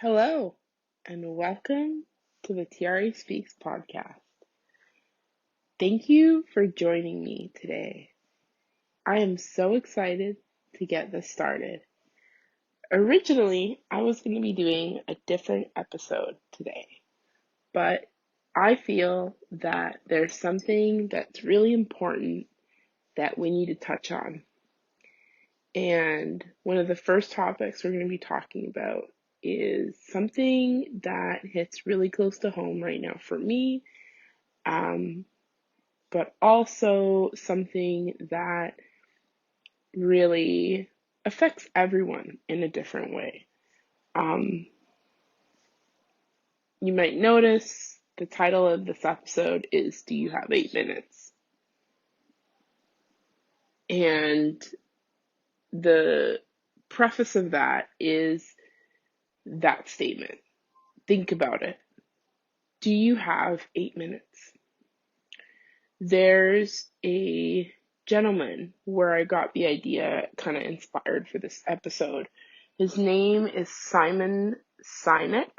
Hello, and welcome to the Tiare Speaks podcast. Thank you for joining me today. I am so excited to get this started. Originally, I was going to be doing a different episode today, but I feel that there's something that's really important that we need to touch on. And one of the first topics we're going to be talking about is something that hits really close to home right now for me, but also something that really affects everyone in a different way. You might notice the title of this episode is Do You Have 8 Minutes? And the preface of that is that statement. Think about it. Do you have 8 minutes? There's a gentleman where I got the idea kind of inspired for this episode. His name is Simon Sinek,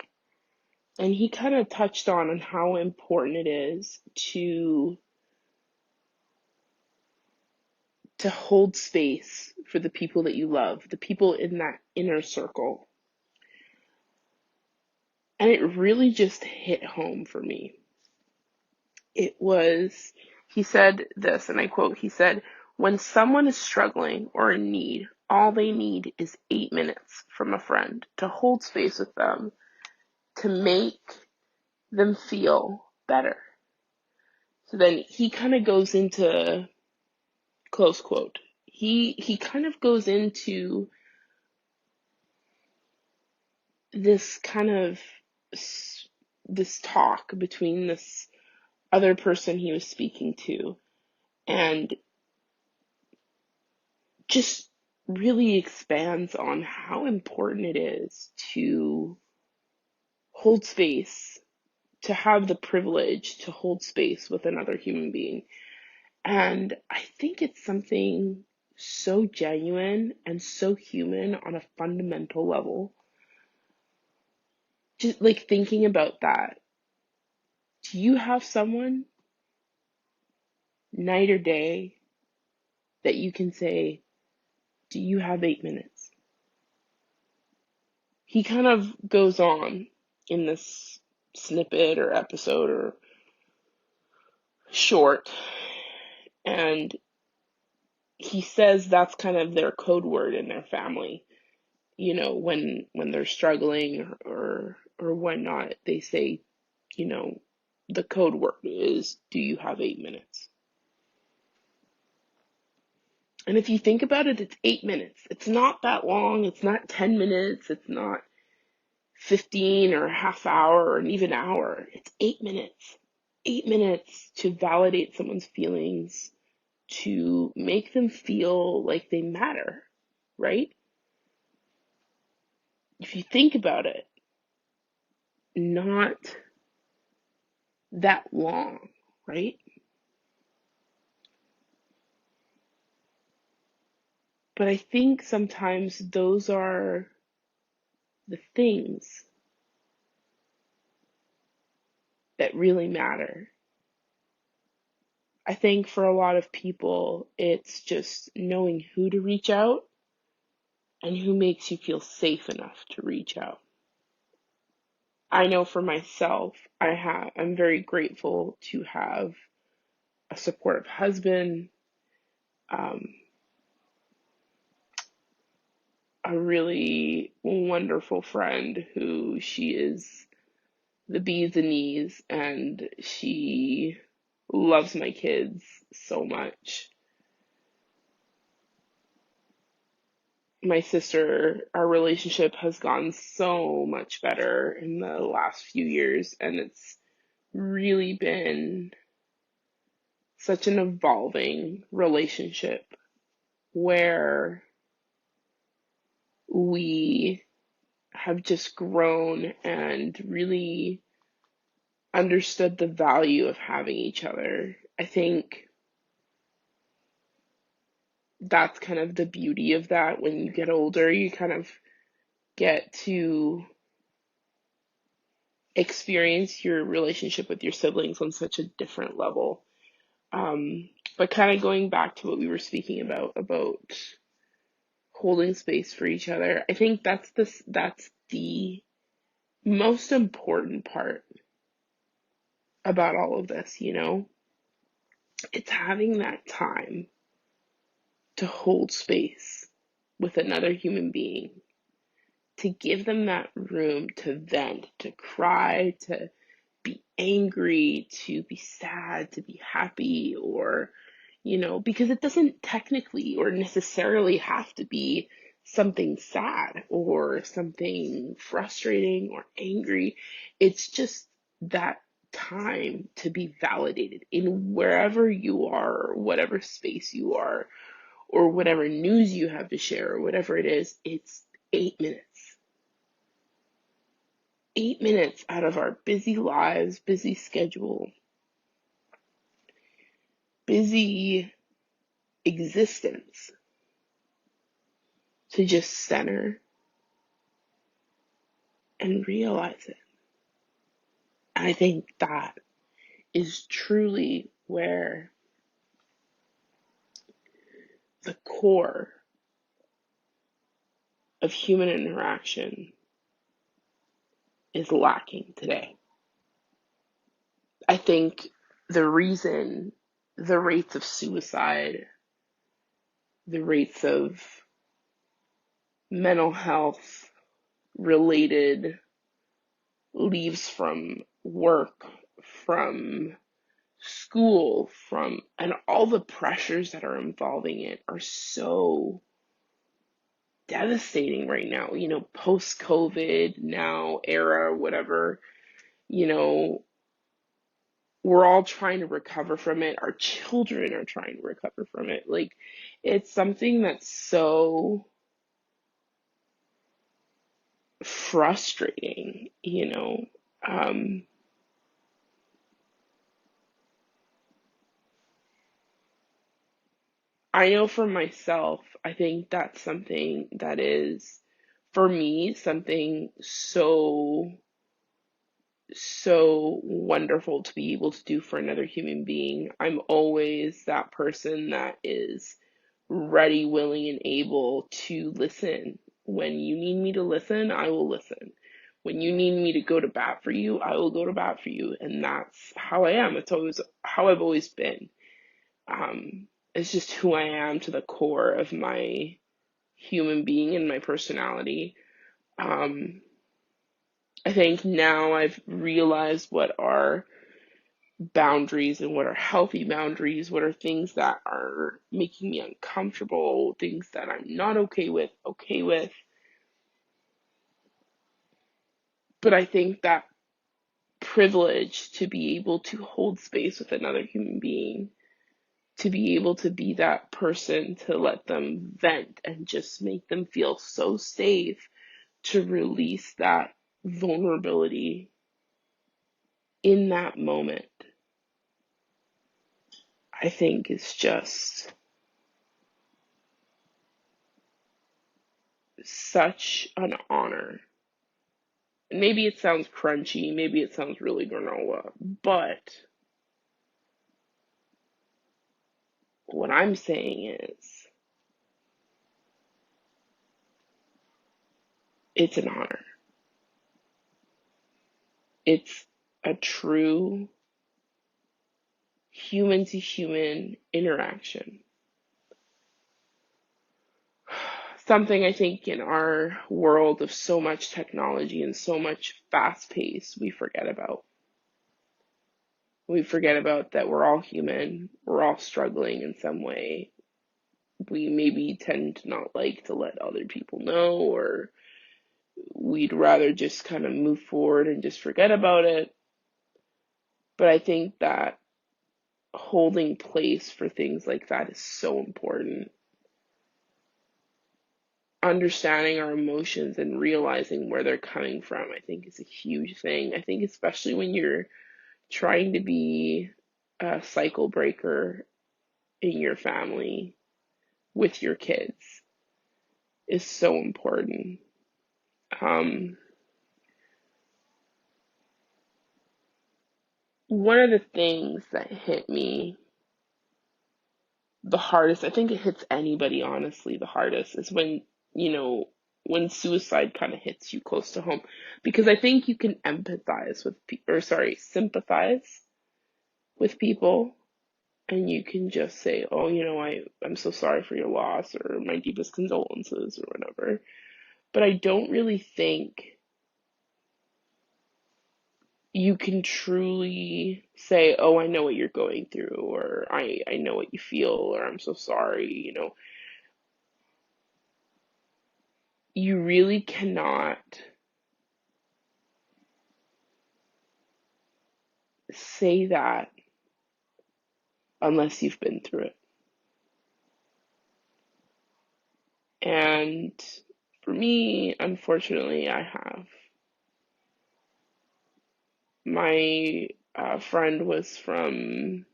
and he kind of touched on how important it is to hold space for the people that you love, the people in that inner circle. And it really just hit home for me. He said this, and I quote, he said, "When someone is struggling or in need, all they need is 8 minutes from a friend to hold space with them, to make them feel better." So then he kind of goes into, close quote, he kind of goes into this kind of, this talk between this other person he was speaking to, and just really expands on how important it is to hold space, to have the privilege to hold space with another human being. And I think it's something so genuine and so human on a fundamental level. Just like thinking about that. Do you have someone, night or day, that you can say, do you have 8 minutes? He kind of goes on in this snippet or episode or short, and he says that's kind of their code word in their family. You know, when they're struggling or whatnot, they say, you know, the code word is, do you have 8 minutes? And if you think about it, it's 8 minutes. It's not that long. It's not 10 minutes. It's not 15 or a half hour or an even hour. It's 8 minutes. 8 minutes to validate someone's feelings, to make them feel like they matter, right? If you think about it, not that long, right? But I think sometimes those are the things that really matter. I think for a lot of people, it's just knowing who to reach out and who makes you feel safe enough to reach out. I know for myself, I'm very grateful to have a supportive husband, um, a really wonderful friend who she is the bees and knees, and she loves my kids so much. My sister, our relationship has gotten so much better in the last few years, and it's really been such an evolving relationship where we have just grown and really understood the value of having each other. I think that's kind of the beauty of that. When you get older, you kind of get to experience your relationship with your siblings on such a different level. But kind of going back to what we were speaking about holding space for each other, I think that's the most important part about all of this, It's having that time to hold space with another human being, to give them that room to vent, to cry, to be angry, to be sad, to be happy, or, because it doesn't technically or necessarily have to be something sad or something frustrating or angry. It's just that time to be validated in wherever you are, or whatever space you are, or whatever news you have to share, or whatever it is. It's 8 minutes. 8 minutes out of our busy lives, busy schedule, busy existence to just center and realize it. And I think that is truly where the core of human interaction is lacking today. I think the reason the rates of suicide, the rates of mental health related leaves from work, from school, and all the pressures that are involving it are so devastating right now, post COVID now era, whatever, you know, we're all trying to recover from it. Our children are trying to recover from it. Like, it's something that's so frustrating, I know for myself, I think that's something that is, for me, something so wonderful to be able to do for another human being. I'm always that person that is ready, willing, and able to listen. When you need me to listen, I will listen. When you need me to go to bat for you, I will go to bat for you. And that's how I am. It's always how I've always been. It's just who I am to the core of my human being and my personality. I think now I've realized what are boundaries and what are healthy boundaries, what are things that are making me uncomfortable, things that I'm not okay with. But I think that privilege to be able to hold space with another human being, to be able to be that person, to let them vent and just make them feel so safe, to release that vulnerability in that moment, I think is just such an honor. Maybe it sounds crunchy, maybe it sounds really granola, but what I'm saying is it's an honor. It's a true human to human interaction. Something I think in our world of so much technology and so much fast pace, we forget about. We forget about that we're all human, we're all struggling in some way. We maybe tend to not like to let other people know, or we'd rather just kind of move forward and just forget about it. But I think that holding place for things like that is so important. Understanding our emotions and realizing where they're coming from, I think, is a huge thing. I think especially when you're trying to be a cycle breaker in your family with your kids is so important. Um, one of the things that hit me the hardest, I think it hits anybody honestly the hardest, is when, you know, when suicide kind of hits you close to home. Because I think you can empathize with sympathize with people, and you can just say, oh, I'm so sorry for your loss, or my deepest condolences, or whatever. But I don't really think you can truly say, oh, I know what you're going through, or I know what you feel, or I'm so sorry. You really cannot say that unless you've been through it. And for me, unfortunately, I have. My friend was from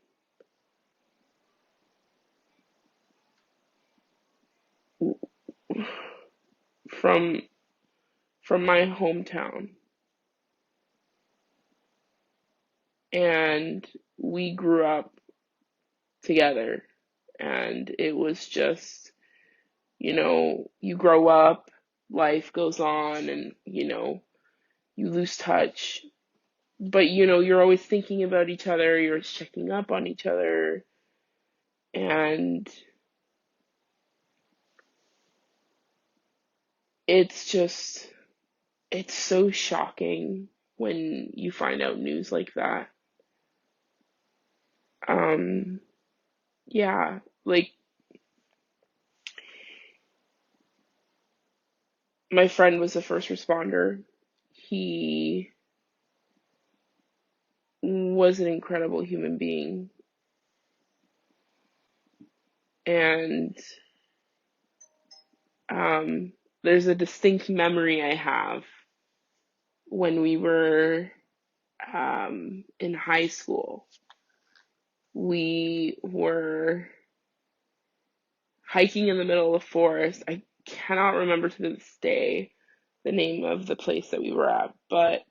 from my hometown, and we grew up together, and it was just, you grow up, life goes on, and you lose touch, but you're always thinking about each other, you're always checking up on each other. And it's just, it's so shocking when you find out news like that. um yeah, like, my friend was a first responder. He was an incredible human being, and there's a distinct memory I have when we were in high school. We were hiking in the middle of the forest. I cannot remember to this day the name of the place that we were at, but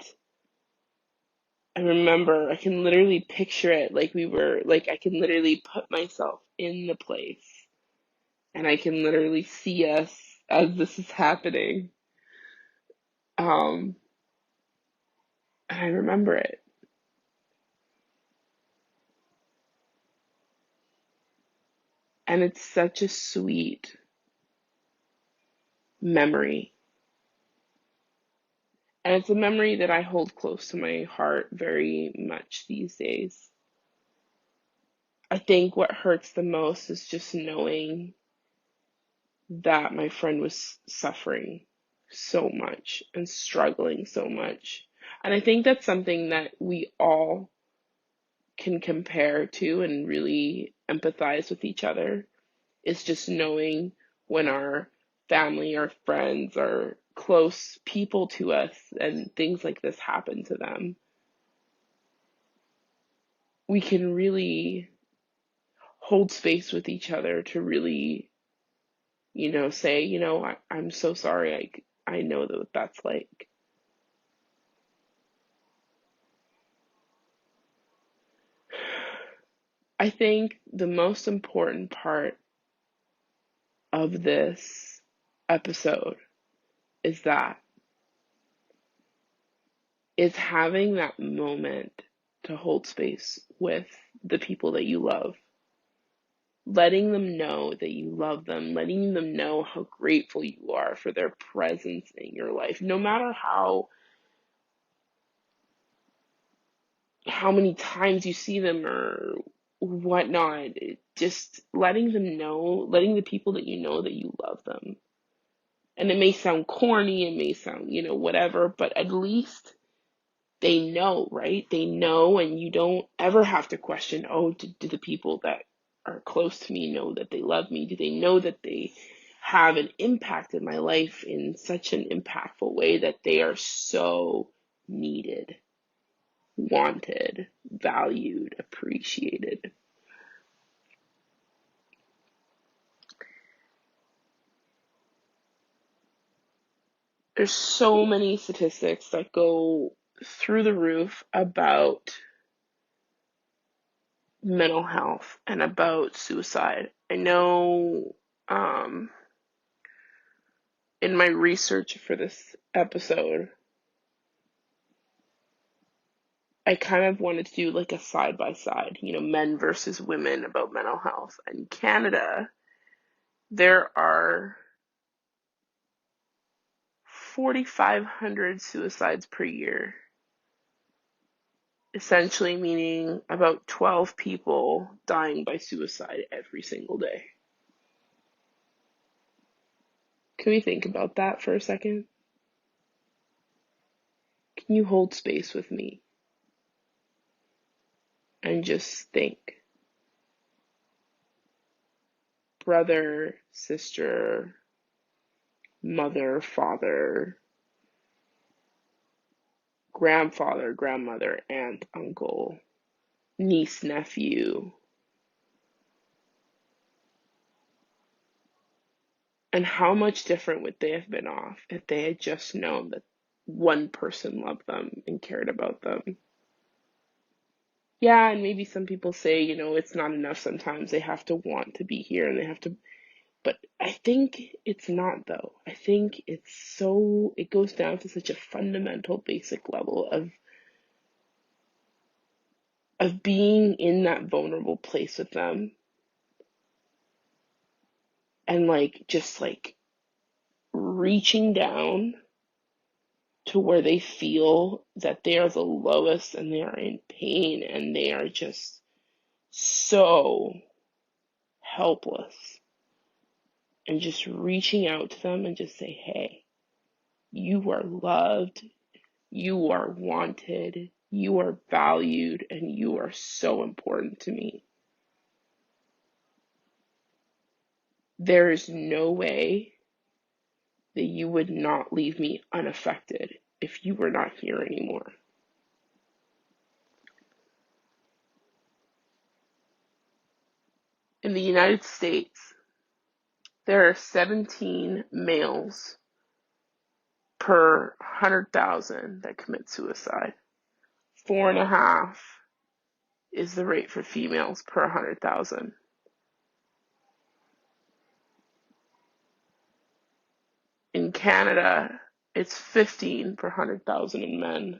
I remember, I can literally picture it, like I can literally put myself in the place, and I can literally see us as this is happening. Um, and I remember it. And it's such a sweet memory. And it's a memory that I hold close to my heart very much these days. I think what hurts the most is just knowing that my friend was suffering so much and struggling so much. And I think that's something that we all can compare to and really empathize with each other, is just knowing when our family, our friends, our close people to us, and things like this happen to them, we can really hold space with each other to really, say, I'm so sorry. I know what that's like. I think the most important part of this episode is that is having that moment to hold space with the people that you love, letting them know that you love them, letting them know how grateful you are for their presence in your life, no matter how many times you see them or whatnot. Just letting them know, letting the people that you know that you love them. And it may sound corny, it may sound, whatever, but at least they know, right? They know, and you don't ever have to question, oh, do the people that are close to me know that they love me? Do they know that they have an impact in my life in such an impactful way that they are so needed, wanted, valued, appreciated? There's so many statistics that go through the roof about mental health and about suicide. I know in my research for this episode, I kind of wanted to do like a side by side, men versus women about mental health. In Canada, there are 4,500 suicides per year, essentially meaning about 12 people dying by suicide every single day. Can we think about that for a second? Can you hold space with me and just think? Brother, sister, mother, father, grandfather, grandmother, aunt, uncle, niece, nephew, and how much different would they have been off if they had just known that one person loved them and cared about them? Yeah, and maybe some people say, it's not enough sometimes. They have to want to be here and they have to, but I think it's not though. I think it goes down to such a fundamental, basic level of being in that vulnerable place with them and just reaching down to where they feel that they are the lowest and they are in pain and they are just so helpless, and just reaching out to them and just say, hey, you are loved, you are wanted, you are valued, and you are so important to me. There is no way that you would not leave me unaffected if you were not here anymore. In the United States, there are 17 males per 100,000 that commit suicide. 4.5 is the rate for females per 100,000. In Canada, it's 15 per 100,000 in men,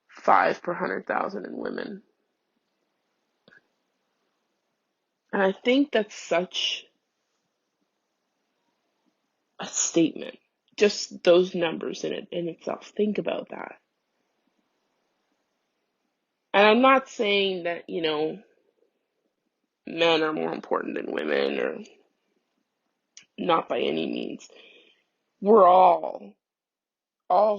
5 per 100,000 in women. And I think that's such a statement. Just those numbers in itself. Think about that. And I'm not saying that, men are more important than women, or not by any means. We're all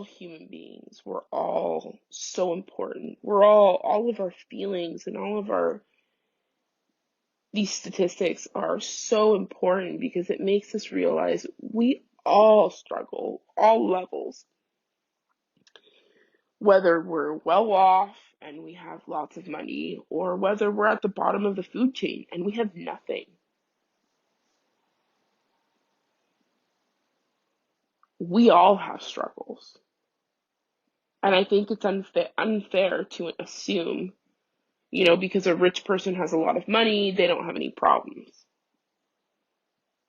human beings. We're all so important. All of our feelings and these statistics are so important because it makes us realize we all struggle, all levels. Whether we're well off and we have lots of money, or whether we're at the bottom of the food chain and we have nothing. We all have struggles. And I think it's unfair to assume, because a rich person has a lot of money, they don't have any problems.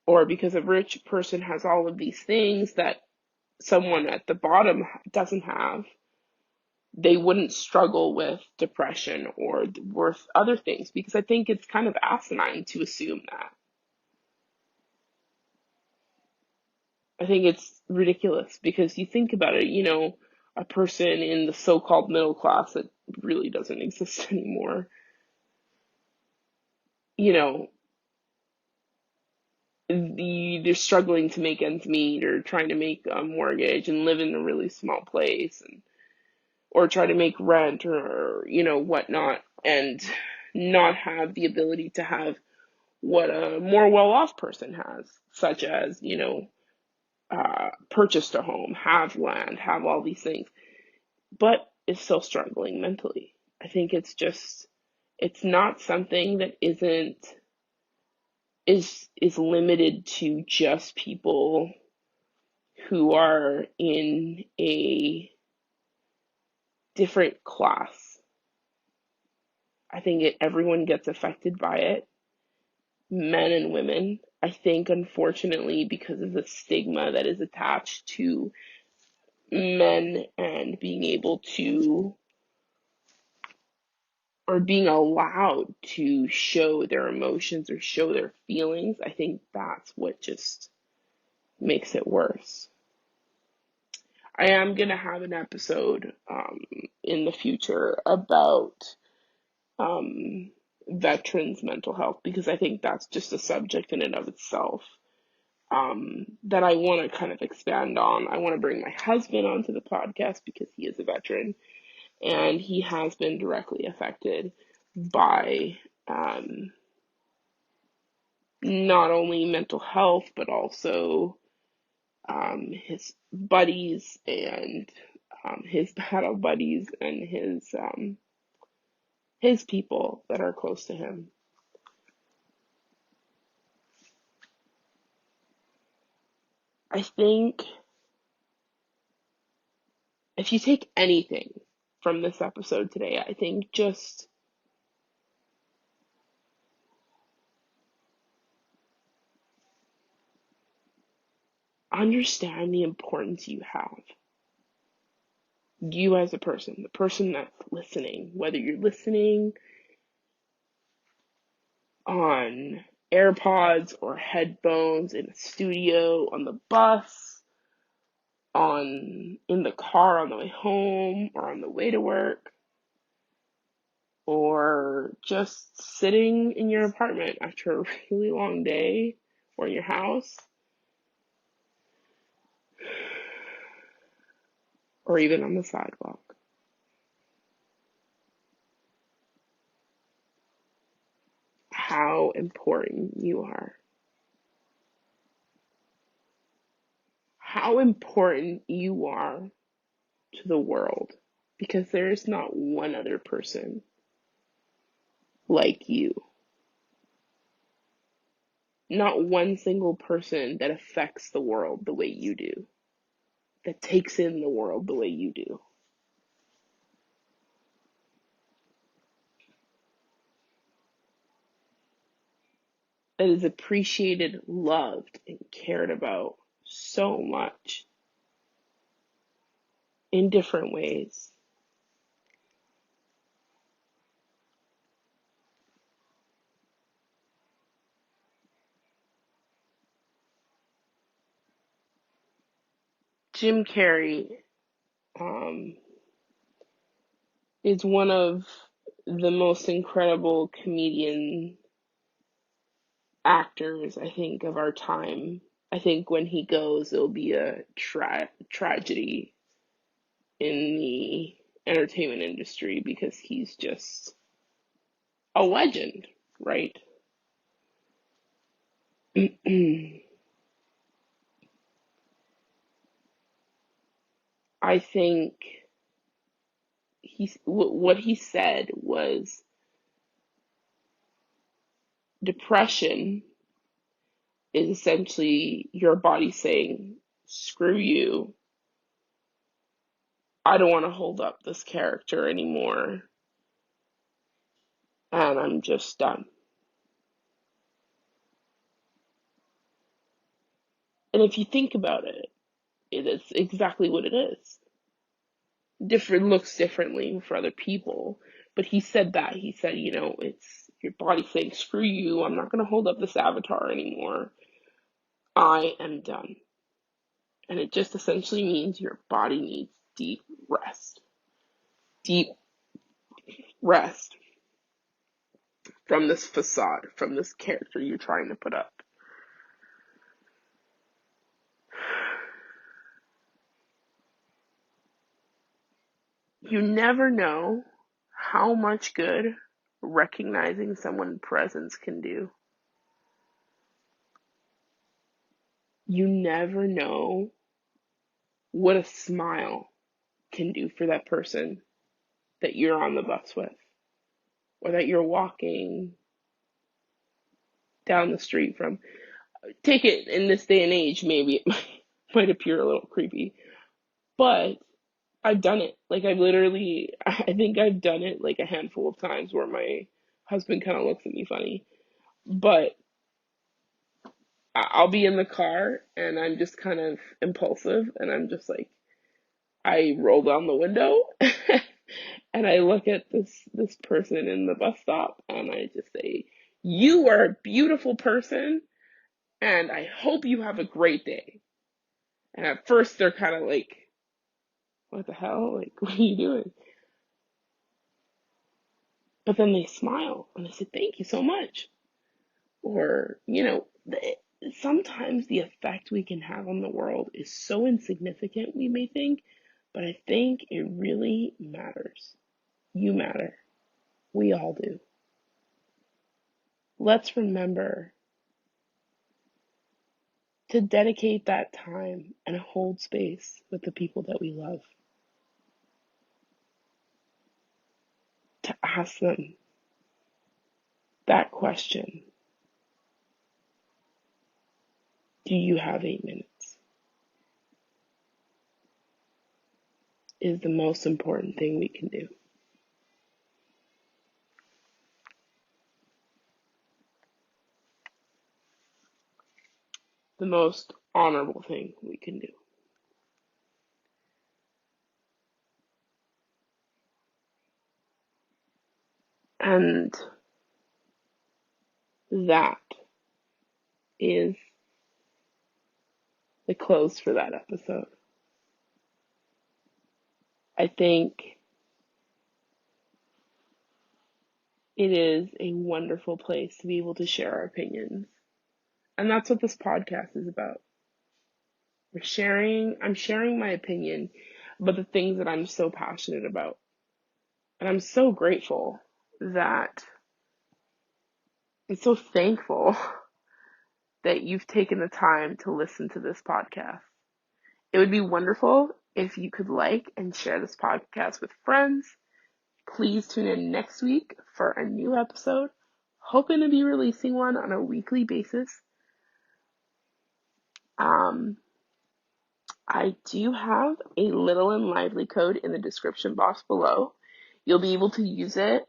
Or because a rich person has all of these things that someone at the bottom doesn't have, they wouldn't struggle with depression or worth other things, because I think it's kind of asinine to assume that. I think it's ridiculous because you think about it, a person in the so-called middle class that really doesn't exist anymore, you know, they're struggling to make ends meet, or trying to make a mortgage and live in a really small place, or try to make rent, or whatnot, and not have the ability to have what a more well-off person has, such as purchased a home, have land, have all these things, but is still struggling mentally. I think it's not something that is limited to just people who are in a different class. I think everyone gets affected by it, men and women. I think, unfortunately, because of the stigma that is attached to men and being able to, or being allowed to show their emotions or show their feelings, I think that's what just makes it worse. I am going to have an episode in the future about veterans' mental health, because I think that's just a subject in and of itself that I want to kind of expand on. I want to bring my husband onto the podcast because he is a veteran and he has been directly affected by not only mental health, but also his buddies and his battle buddies and his people that are close to him. I think if you take anything from this episode today, I think just understand the importance you have. You as a person, the person that's listening, whether you're listening on AirPods or headphones in a studio, on the bus, in the car on the way home or on the way to work, or just sitting in your apartment after a really long day, or in your house, or even on the sidewalk. How important you are. How important you are to the world, because there is not one other person like you. Not one single person that affects the world the way you do, that takes in the world the way you do. That is appreciated, loved, and cared about so much in different ways. Jim Carrey is one of the most incredible comedian actors, I think, of our time. I think when he goes, it'll be a tragedy in the entertainment industry, because he's just a legend, right? I think what he said was, depression is essentially your body saying, screw you, I don't want to hold up this character anymore, and I'm just done. And if you think about it, it is exactly what it is. Different looks differently for other people, but he said that. He said, it's your body saying, screw you, I'm not going to hold up this avatar anymore. I am done. And it just essentially means your body needs deep rest. Deep rest from this facade, from this character you're trying to put up. You never know how much good recognizing someone's presence can do. You never know what a smile can do for that person that you're on the bus with, or that you're walking down the street from. Take it in this day and age, maybe it might appear a little creepy, but I've done it. Like I think I've done it like a handful of times where my husband kind of looks at me funny. But I'll be in the car and I'm just kind of impulsive and I'm just like, I roll down the window and I look at this person in the bus stop and I just say, "You are a beautiful person and I hope you have a great day." And at first they're kind of like, "What the hell? Like, what are you doing?" But then they smile and they say, "Thank you so much." Or, sometimes the effect we can have on the world is so insignificant, we may think, but I think it really matters. You matter. We all do. Let's remember to dedicate that time and hold space with the people that we love, to ask them that question. Do you have 8 minutes? Is the most important thing we can do. The most honorable thing we can do. And that is the close for that episode. I think it is a wonderful place to be able to share our opinions. And that's what this podcast is about. I'm sharing my opinion about the things that I'm so passionate about. And I'm so grateful that I'm so thankful that you've taken the time to listen to this podcast. It would be wonderful if you could like and share this podcast with friends. Please tune in next week for a new episode. Hoping to be releasing one on a weekly basis. I do have a Little and Lively code in the description box below. You'll be able to use it.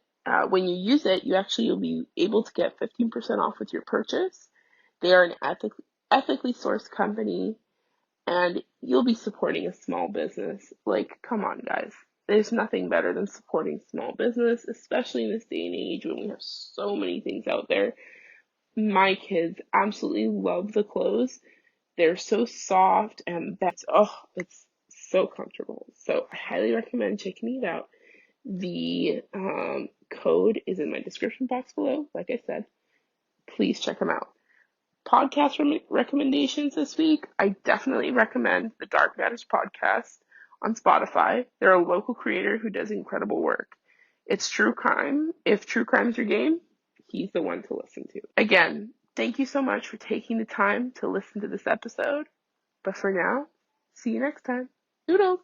When you use it, you'll be able to get 15% off with your purchase. They are an ethically sourced company, and you'll be supporting a small business. Like, come on, guys. There's nothing better than supporting small business, especially in this day and age when we have so many things out there. My kids absolutely love the clothes. They're so soft and it's so comfortable. So I highly recommend checking it out. The code is in my description box below. Like I said, please check them out. Podcast recommendations this week. I definitely recommend the Dark Matters podcast on Spotify. They're a local creator who does incredible work. It's true crime. If true crime's your game, he's the one to listen to. Again, thank you so much for taking the time to listen to this episode. But for now, see you next time. Doodles!